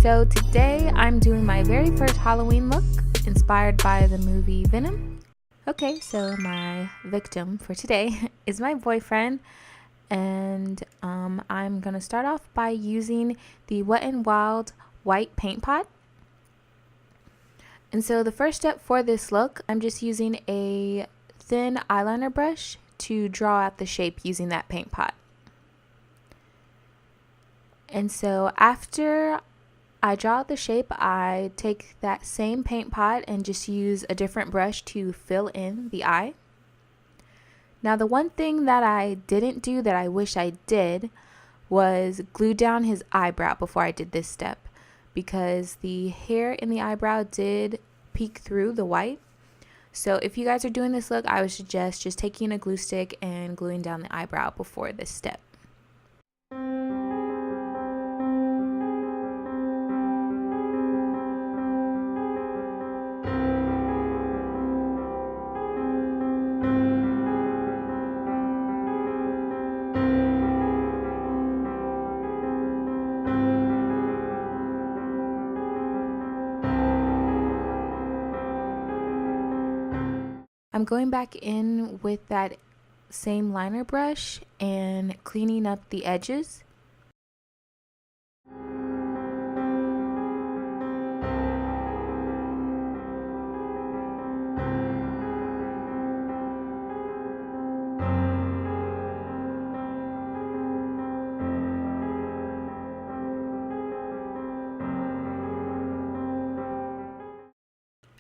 So today I'm doing my very first Halloween look inspired by the movie Venom. Okay, so my victim for today is my boyfriend, and I'm gonna start off by using the Wet n Wild white paint pot. And so the first step for this look, I'm just using a thin eyeliner brush to draw out the shape using that paint pot. And so after I draw out the shape, I take that same paint pot and just use a different brush to fill in the eye. Now the one thing that I didn't do that I wish I did was glue down his eyebrow before I did this step, because the hair in the eyebrow did peek through the white. So if you guys are doing this look, I would suggest just taking a glue stick and gluing down the eyebrow before this step. I'm going back in with that same liner brush and cleaning up the edges.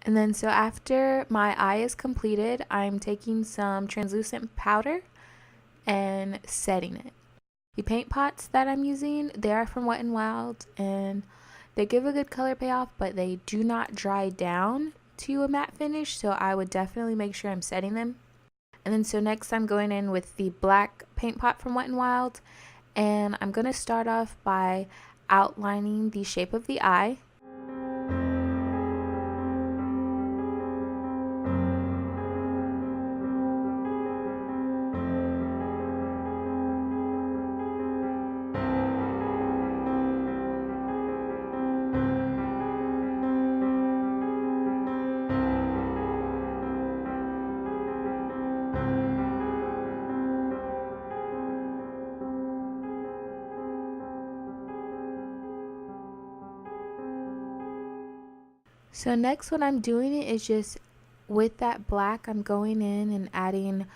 And then so after my eye is completed, I'm taking some translucent powder and setting it. The paint pots that I'm using, they are from Wet n Wild, and they give a good color payoff, but they do not dry down to a matte finish, so I would definitely make sure I'm setting them. And then so next I'm going in with the black paint pot from Wet n Wild, and I'm going to start off by outlining the shape of the eye. So next what I'm doing is just with that black, I'm going in and adding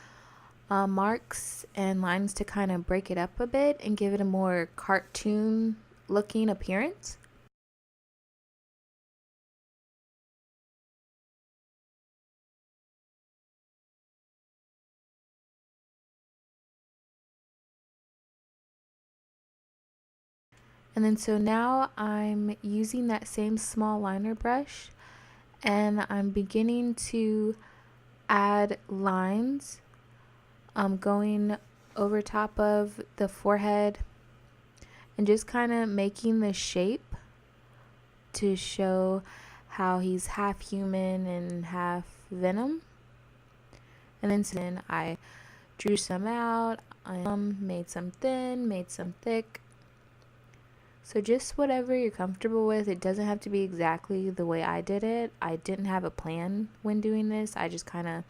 marks and lines to kind of break it up a bit and give it a more cartoon looking appearance. And then so now I'm using that same small liner brush and I'm beginning to add lines going over top of the forehead and just kind of making the shape to show how he's half human and half Venom. And then I drew some out, made some thin, made some thick. So just whatever you're comfortable with. It doesn't have to be exactly the way I did it. I didn't have a plan when doing this. I just kind of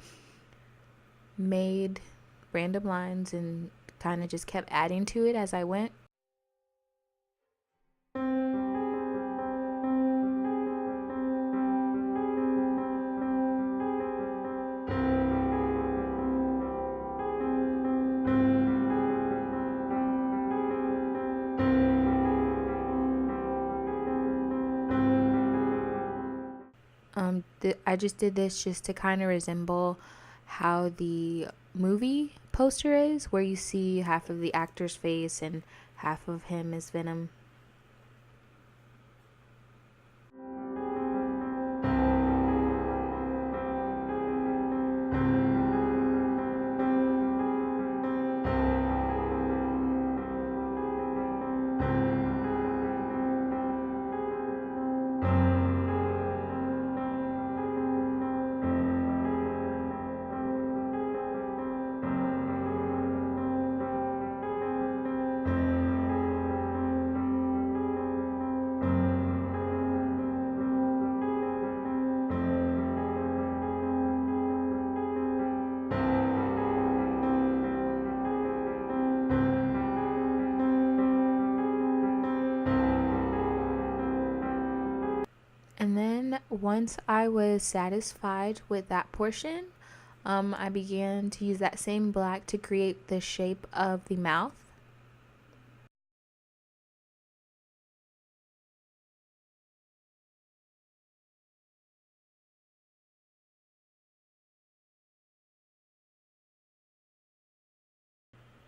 made random lines and kind of just kept adding to it as I went. I just did this just to kind of resemble how the movie poster is, where you see half of the actor's face and half of him is Venom. And then once I was satisfied with that portion, I began to use that same black to create the shape of the mouth.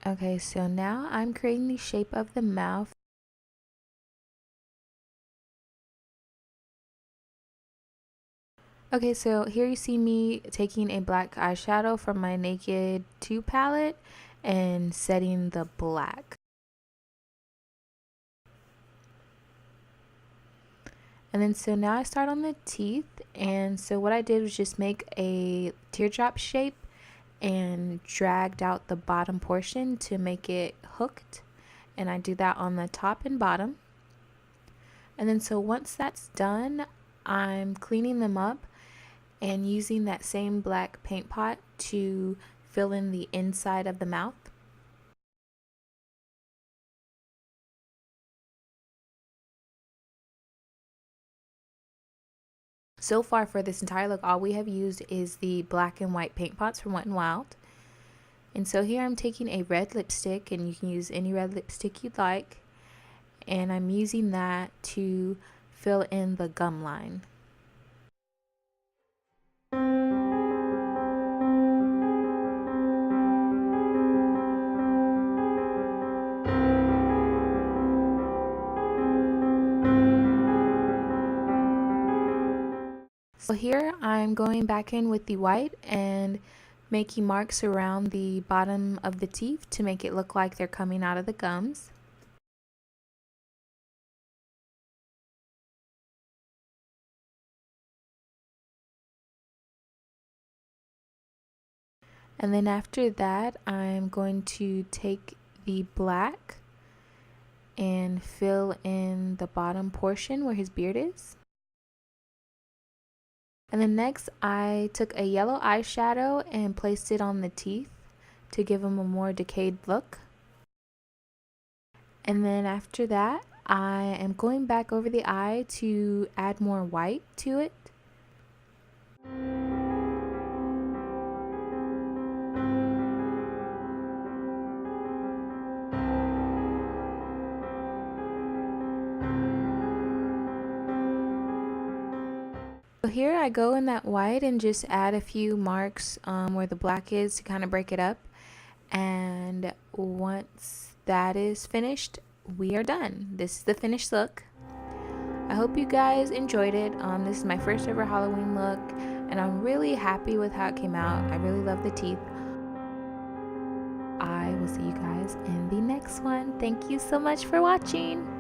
Okay, so now I'm creating the shape of the mouth. Okay, so here you see me taking a black eyeshadow from my Naked 2 palette and setting the black. And then so now I start on the teeth, and so what I did was just make a teardrop shape and dragged out the bottom portion to make it hooked, and I do that on the top and bottom. And then so once that's done, I'm cleaning them up and using that same black paint pot to fill in the inside of the mouth. So far for this entire look, all we have used is the black and white paint pots from Wet n Wild. And so here I'm taking a red lipstick, and you can use any red lipstick you'd like, and I'm using that to fill in the gum line. So here I'm going back in with the white and making marks around the bottom of the teeth to make it look like they're coming out of the gums. And then after that, I'm going to take the black and fill in the bottom portion where his beard is. And then next, I took a yellow eyeshadow and placed it on the teeth to give them a more decayed look. And then after that, I am going back over the eye to add more white to it. So here I go in that white and just add a few marks where the black is to kind of break it up. And once that is finished, we are done. This is the finished look. I hope you guys enjoyed it. This is my first ever Halloween look, and I'm really happy with how it came out. I really love the teeth. I will see you guys in the next one. Thank you so much for watching.